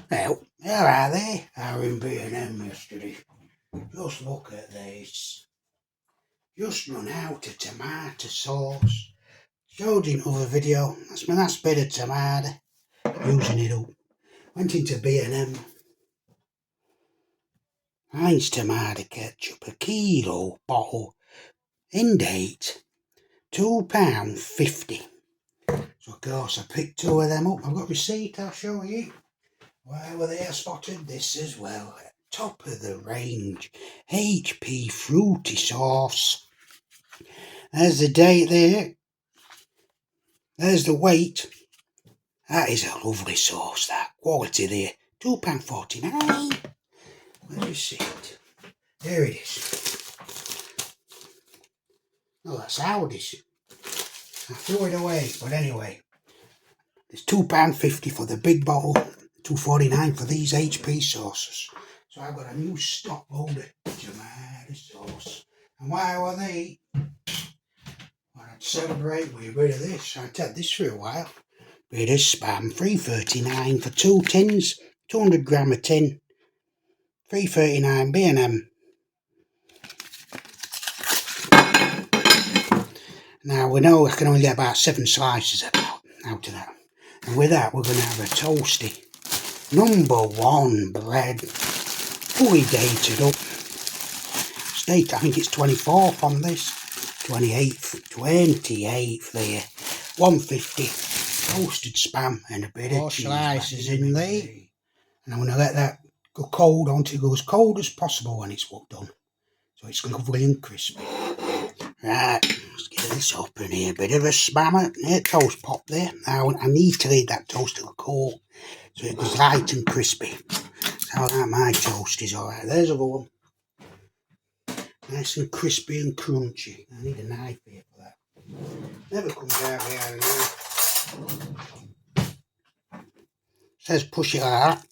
Well, there are they. I were in B&M yesterday. Just look at this. Just run out of tomato sauce. Showed in other video. That's my last bit of tomato. Using it up. Went into B&M. Heinz tomato ketchup, a kilo bottle. In date. £2.50. So of course I picked two of them up. I've got a receipt, I'll show you. Why were they? I spotted this as well. Top of the range. HP fruity sauce. There's the date there. There's the weight. That is a lovely sauce, that. Quality there. £2.49. Where's the receipt? There it is. Oh, that's Aldi's. I threw it away, but anyway. It's £2.50 for the big bottle, £2.49 for these HP sauces. So I've got a new stock load of tomato sauce. And why were they? Well, I'd celebrate with a bit of this. I'd had this for a while. Bit of Spam, £3.39 for 2 tins, 200 gram a tin, £3.39 B&M. Now we know I can only get about 7 slices out of that. And with that we're going to have a toasty #1 bread, fully dated up. Date, I think it's 24th on this, 28th there, 150, toasted Spam and a bit of cheese slices in there. And I'm going to let that go cold until it goes as cold as possible when it's done. So it's lovely and crispy. Right, let's get this up in here. A bit of a Spam near toast pop there. Now I need to leave that toast till cold so it goes light and crispy. That's how that my toast is. Alright, there's a one. Nice and crispy and crunchy. I need a knife here for that. Never comes out without a knife. Says push it like that.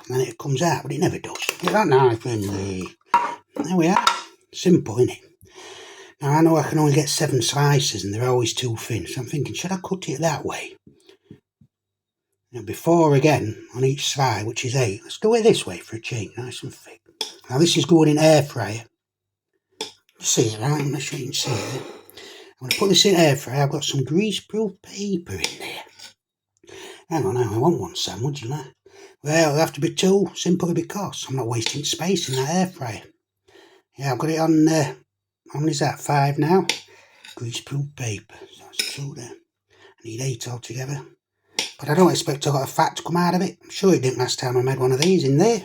And then it comes out, but it never does. Get that knife in there. There we are. Simple, innit? Now I know I can only get 7 slices and they're always too thin. So I'm thinking, should I cut it that way? Now before again, on each side, which is 8, let's do it this way for a change, nice and thick. Now this is going in air fryer. See it, right? I'm not sure you can see it. I'm going to put this in air fryer. I've got some greaseproof paper in there. Hang on, I want one sandwich, you know. Well, it'll have to be 2, simply because I'm not wasting space in that air fryer. Yeah, I've got it on, how many is that, 5 now? Greaseproof paper, so that's 2 there. I need 8 altogether. But I don't expect a lot of fat to come out of it. I'm sure it didn't last time I made one of these in there.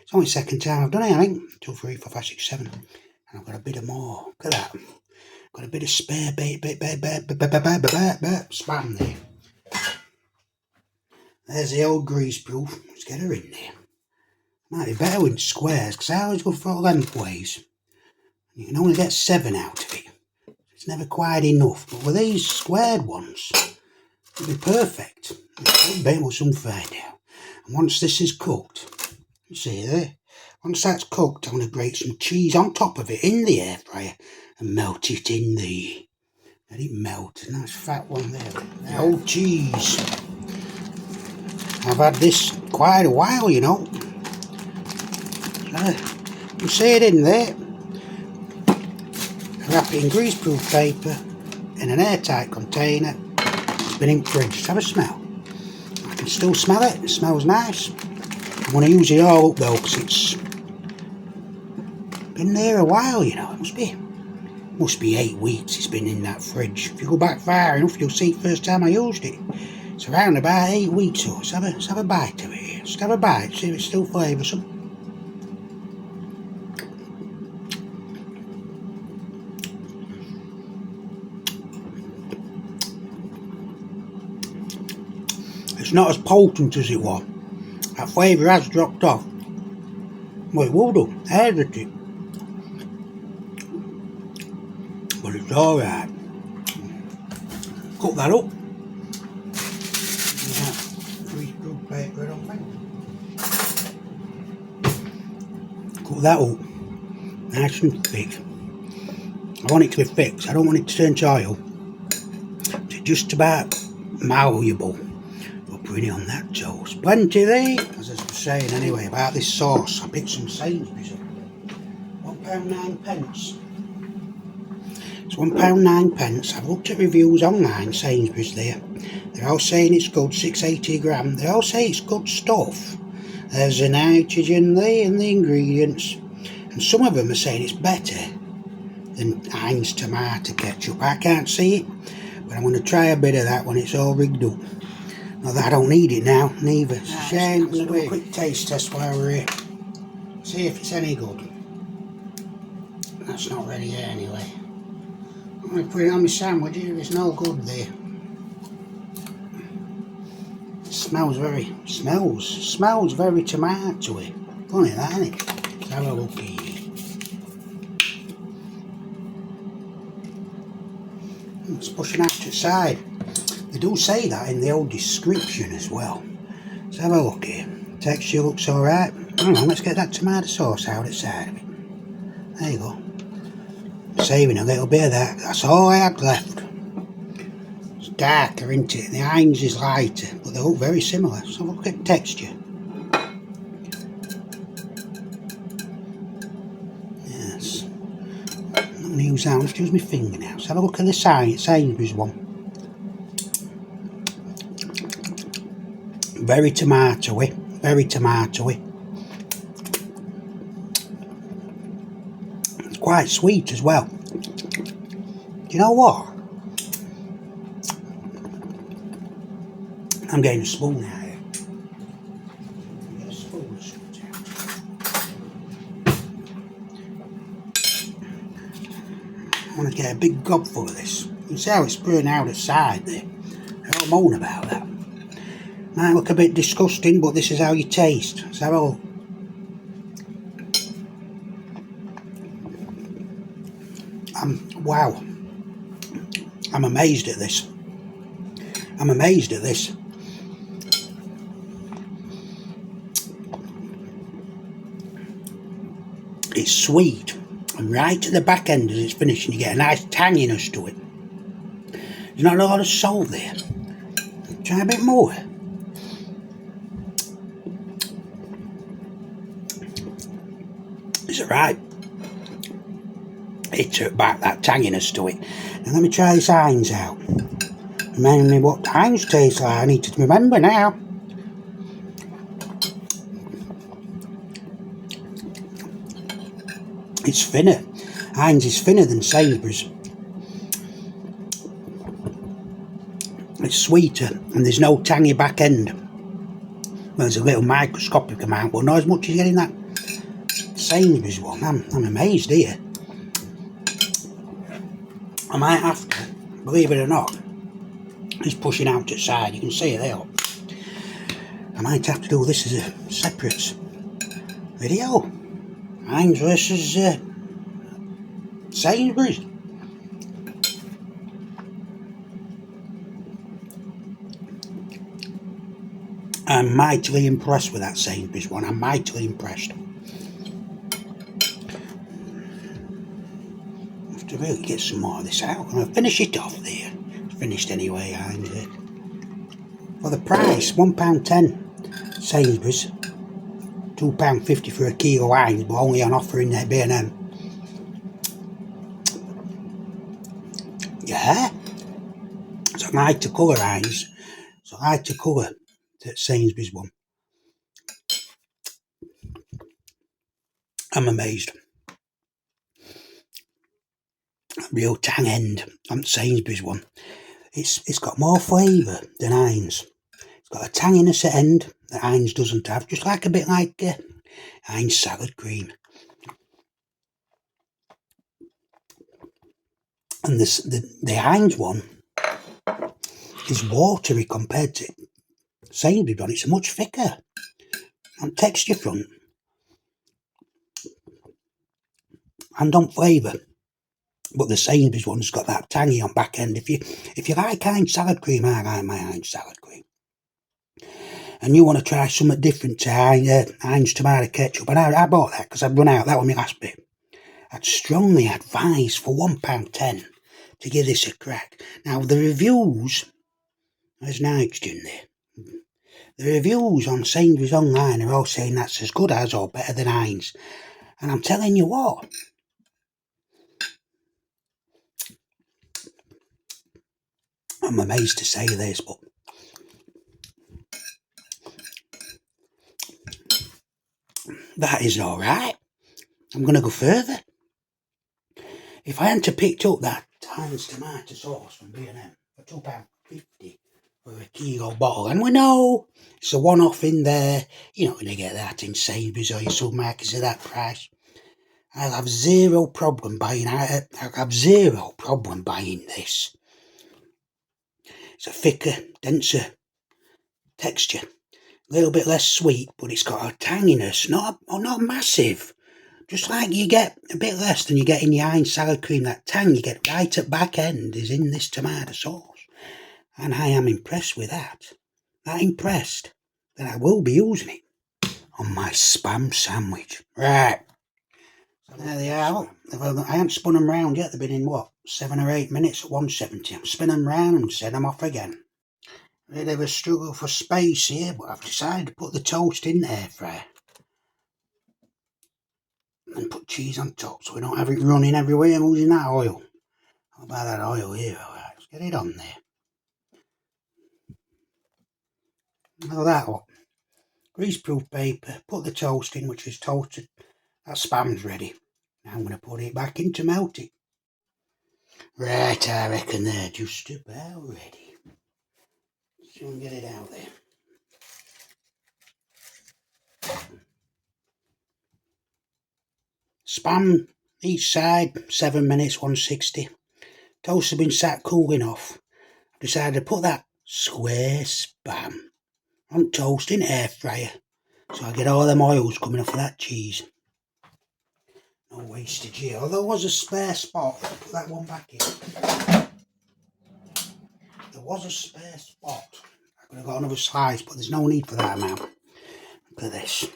It's only the second time I've done it, I think. 2, 3, 4, 5, 6, 7. And I've got a bit of more. Look at that. Got a bit of spare Spam there. There's the old greaseproof. Let's get her in there. Might be better in squares, because I always go for lengthways. You can only get 7 out of it. It's never quite enough. But with these squared ones, it'll be perfect. We'll soon find out. And once this is cooked, you see there, once that's cooked, I'm going to grate some cheese on top of it in the air fryer and melt it in the. Let it melt. A nice fat one there. The old cheese. I've had this quite a while, you know. You see it in there. I wrap it in greaseproof paper in an airtight container. It's been in fridge. Just have a smell. I can still smell it. It smells nice. I'm going to use it all up though, because it's been there a while, you know. It must be 8 weeks it's been in that fridge. If you go back far enough, you'll see the first time I used it. It's around about 8 weeks or so. Let's have a bite of it here. Just have a bite, see if it's still flavoursome. It's not as potent as it was. That flavour has dropped off. Well, it will do. Airs at it. But it's alright. Cut that up. Greaseproof paper, I don't think. Cut that up. Nice and thick. I want it to be thick, so I don't want it to turn to oil. It's just about malleable. We'll put in on that toast. Plenty there, as I was saying anyway, about this sauce. I picked some Sainsbury's up. £1.09. It's £1.09. I've looked at reviews online, Sainsbury's there. They're all saying it's good, 680 gram. They all say it's good stuff. There's the nitrogen there in the ingredients. And some of them are saying it's better than Heinz tomato ketchup. I can't see it, but I'm going to try a bit of that when it's all rigged up. Not that I don't need it now, neither. It's a shame. I'm going to do a quick taste test while we're here. See if it's any good. That's not ready yet anyway. I'm going to put it on my sandwich if it's no good there. It smells very tomatoey. Funny that, isn't it? Let's have a look here. It's pushing out to the side. They do say that in the old description as well. Let's have a look here. Texture looks alright. Hang on, let's get that tomato sauce out of the side of it. There you go. Saving a little bit of that. That's all I had left. It's darker, isn't it? The Heinz is lighter, but they look very similar. So look at the texture. Yes. I'm not going to use that. I'll just use my finger now. Let's have a look at the Sainsbury's one. Very tomatoey. Very tomatoey. It's quite sweet as well. Do you know what? I'm getting a spoon out here. Get a spoon to scoot out. I want to get a big gobful of this. You can see how it's spraying out the side there. I don't moan about that. Might look a bit disgusting, but this is how you taste. Let's have a look. Wow. I'm amazed at this. I'm amazed at this. It's sweet, and right at the back end as it's finishing, you get a nice tanginess to it. There's not a lot of salt there. Try a bit more. It's alright. It's back that tanginess to it. Now let me try this Heinz out. Remind me what Heinz tastes like. I need to remember now. It's thinner. Heinz is thinner than Sainsbury's. It's sweeter and there's no tangy back end. Well, there's a little microscopic amount, but not as much as getting that Sainsbury's one. I'm amazed here. I might have to, believe it or not, it's pushing out to the side, you can see it there. I might have to do this as a separate video. Heinz versus Sainsbury's. I'm mightily impressed with that Sainsbury's one. I'm mightily impressed. I have to really get some more of this out. I'm going to finish it off there. It's finished anyway, Heinz. For the price, £1.10 Sainsbury's. £2.50 for a kilo Heinz, but only on offer in their B&M. Yeah. It's a lighter colour Heinz. It's a lighter colour that Sainsbury's one. I'm amazed. Real tang end on Sainsbury's one. It's got more flavour than Heinz. It's got a tanginess at end that Heinz doesn't have, just like a bit like Heinz salad cream. And the Heinz one is watery compared to Sainsbury's one. It's much thicker on texture front and on flavour. But the Sainsbury's one's got that tangy on back end. If you like Heinz salad cream, I like my Heinz salad cream. And you want to try something different to Heinz tomato ketchup, and I bought that because I'd run out. That was my last bit. I'd strongly advise for £1.10 to give this a crack. Now the reviews, there's nitrogen there. The reviews on Sainsbury's online are all saying that's as good as or better than Heinz. And I'm telling you what, I'm amazed to say this, but that is alright. I'm going to go further. If I hadn't picked up that Heinz tomato sauce from B&M for £2.50 for a kilo bottle, and we know it's a one-off in there, you're not going to get that in Sainsbury's or your supermarkets at that price. I'll have zero problem buying this. It's a thicker, denser texture, a little bit less sweet, but it's got a tanginess, not massive. Just like you get a bit less than you get in your Heinz salad cream, that tang you get right at back end is in this tomato sauce. And I am impressed with that. That impressed that I will be using it on my Spam sandwich. Right. There they are. I haven't spun them round yet. They've been in, 7 or 8 minutes at 170. I'm spinning them round and set them off again. Bit of a struggle for space here, but I've decided to put the toast in the air fryer. And put cheese on top so we don't have it running everywhere and losing that oil. How about that oil here? Alright, let's get it on there. Now that one. Greaseproof paper, put the toast in, which is toasted. That Spam's ready. Now I'm going to put it back in to melt it. Right, I reckon they're just about ready. So we can get it out there. Spam each side, 7 minutes, 160. Toast has been sat cooling off. I've decided to put that square Spam on toast in air fryer, so I get all them oils coming off of that cheese. No wastage here. Although there was a spare spot, I'll put that one back in. There was a spare spot. I could have got another slice, but there's no need for that amount. Look at this.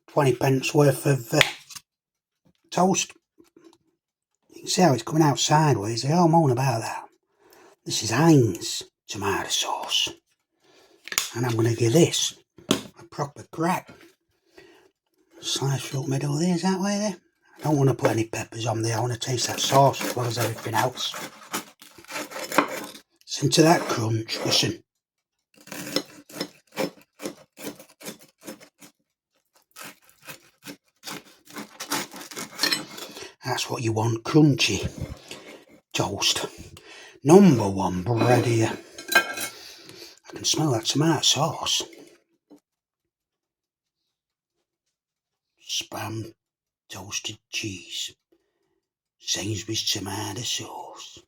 20 pence worth of toast. You can see how it's coming out sideways. They all moan about that. This is Heinz tomato sauce. And I'm going to give this a proper crack. Slice through the middle there, is that way there? I don't want to put any peppers on there. I want to taste that sauce as well as everything else. Listen to that crunch. Listen. That's what you want, crunchy toast. Number one bread here. I can smell that tomato sauce. Spam toasted cheese. Sainsbury's tomato sauce.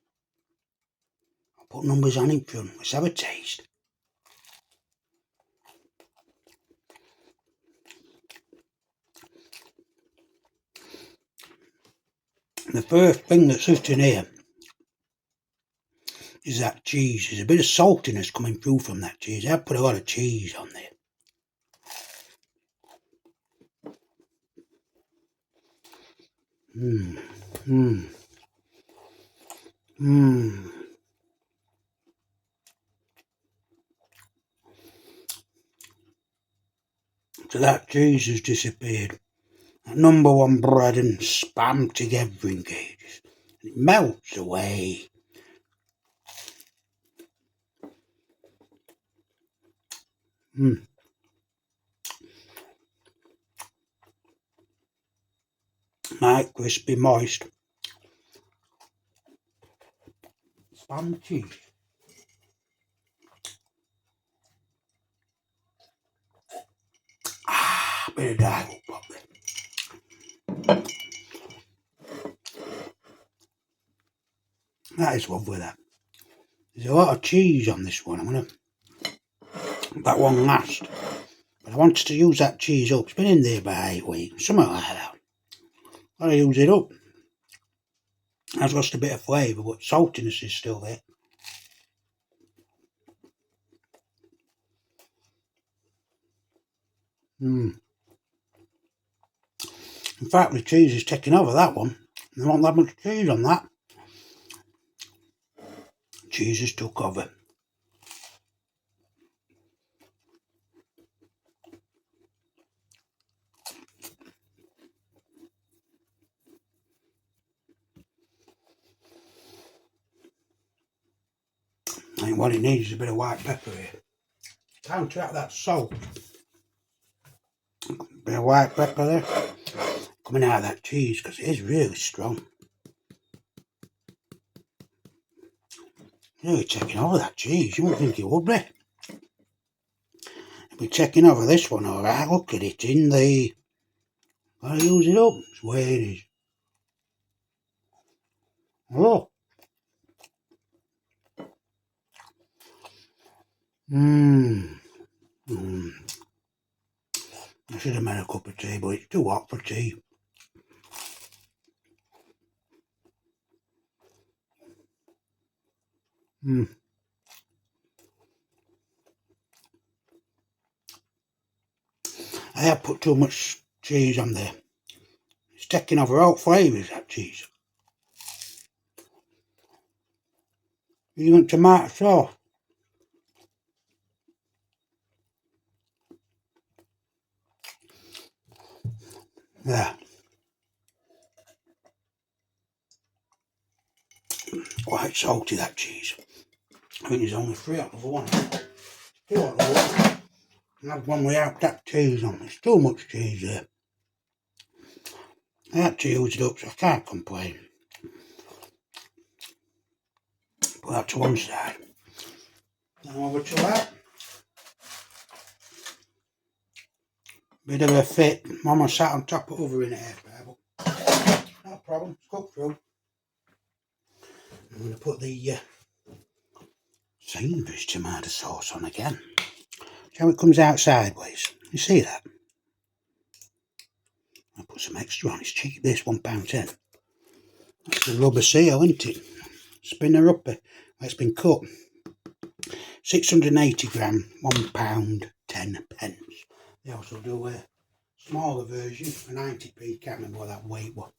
I'll put numbers on in front. Let's have a taste. The first thing that's sitting here is that cheese. There's a bit of saltiness coming through from that cheese. I've put a lot of cheese on there. So that cheese has disappeared. That number one bread and Spam together engages. It melts away. Nice, crispy, moist. Spam cheese. Bit of dive up there. That is lovely, that. There's a lot of cheese on this one. I'm going to put that one last. But I wanted to use that cheese up. It's been in there about 8 weeks. Something like that. Gotta use it up. Has lost a bit of flavour, but saltiness is still there. In fact, the cheese is taking over that one. There won't that much cheese on that. Cheese has took over. what it needs is a bit of white pepper here. Counteract that salt. A bit of white pepper there. Coming out of that cheese because it is really strong. Really checking over that cheese. You wouldn't think it would be. We're checking over this one, alright. Look at it in the. Gotta use it up. It's where it is. Oh. I should have made a cup of tea, but it's too hot for tea. I have put too much cheese on there. It's taking over all flavours, that cheese. Even tomato sauce. There. Quite salty, that cheese. I think there's only 3 out of 1. 2 out of 1. And have one without that cheese on. There's too much cheese there. I had to use it up, so I can't complain. Put that to one side. Now over to that. Bit of a fit. Mama sat on top of the oven in air fryer, but no problem, it's cooked through. I'm going to put the Sainsbury's tomato sauce on again. See how it comes out sideways? You see that? I'll put some extra on, it's cheap this, £1.10. That's the rubber seal, isn't it? Spinner upper, it's been cut. 680 gram, £1.10. They also do a smaller version for 90p, can't remember what that weight was.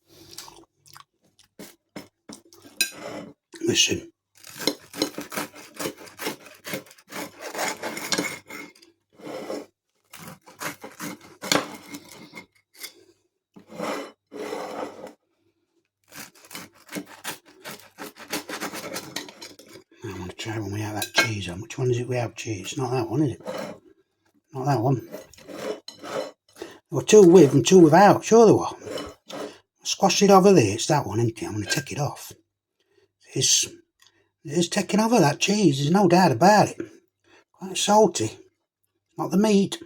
Listen. I'm going to try one without that cheese on. Which one is it without cheese? Not that one, is it? Not that one. There were 2 with and 2 without. Sure there were. Squash it over there. It's that one, isn't it? I'm going to take it off. It is taking over that cheese. There's no doubt about it. Quite salty. Not the meat.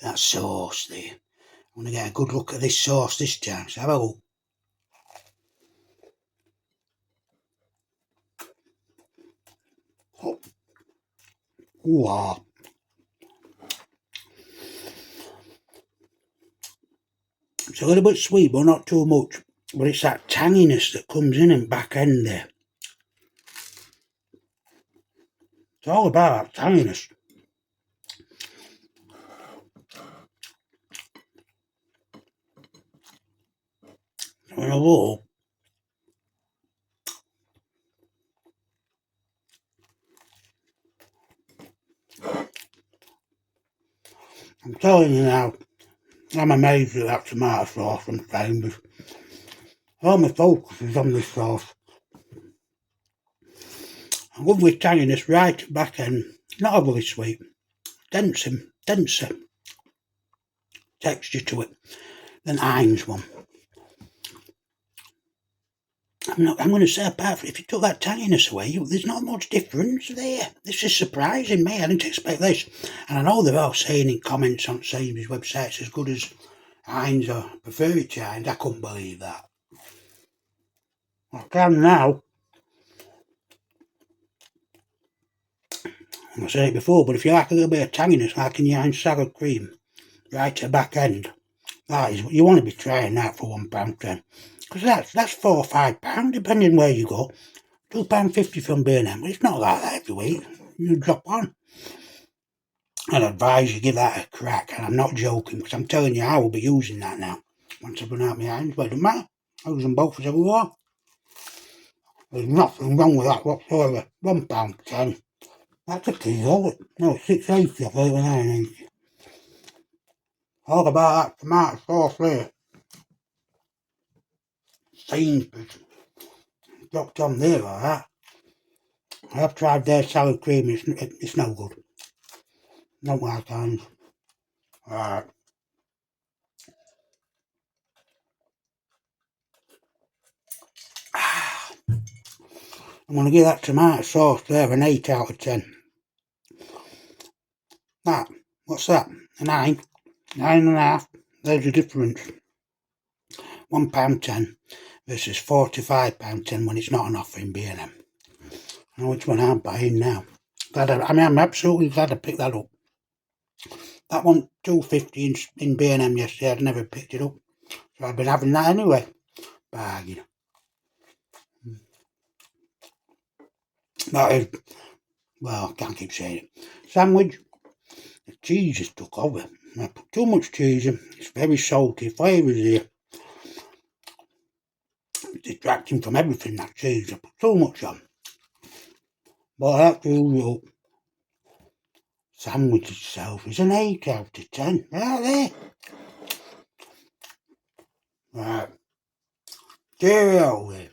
That sauce there. I'm going to get a good look at this sauce this time. So have a look. Oh. Wow. It's a little bit sweet, but not too much. But it's that tanginess that comes in and back end there. It's all about that tanginess. In a roll. I'm telling you now, I'm amazed at that tomato sauce from Sainsbury's. All my focus is on this sauce. I love with tanginess right at back end. Not overly sweet. Denser texture to it than Heinz one. I'm going to say, apart from if you took that tanginess away, there's not much difference there. This is surprising me. I didn't expect this. And I know they're all saying in comments on Sainsbury's websites as good as Heinz or prefer it to Heinz. I couldn't believe that. I can now. I said it before, but if you like a little bit of tanginess, like in your Heinz salad cream, right at the back end, that is, you want to be trying that for £1.10. Because that's £4 or £5, depending where you go. £2.50 from B&M, but it's not like that every week. You drop on. I'd advise you give that a crack, and I'm not joking, because I'm telling you, I will be using that now. Once I've run out my Heinz, but it doesn't matter. I use them both as everywhere. There's nothing wrong with that whatsoever. £1.10. That's a kilo. No, it's 6.80 I thought it was 9.80. All about that tomato sauce there. Sainsbury's. Dropped on there like that. I've tried their sour cream, it's no good. Not my kind. Right. I'm going to give that tomato sauce there an 8 out of 10. That, what's that? A 9? 9.5. There's the difference. £1.10 versus £45.10 when it's not an offer in B&M. I know which one I'm buying now. I'm absolutely glad I picked that up. That one, £2.50 in B&M yesterday. I'd never picked it up. So I've been having that anyway. Bargain. That is, well, I can't keep saying it. Sandwich. The cheese just took over. I put too much cheese in. It's very salty. Flavours here. It's distracting from everything, that cheese. I put too much on. But that's usual. Sandwich itself is an 8 out of 10. Right there. Right. Cheerio.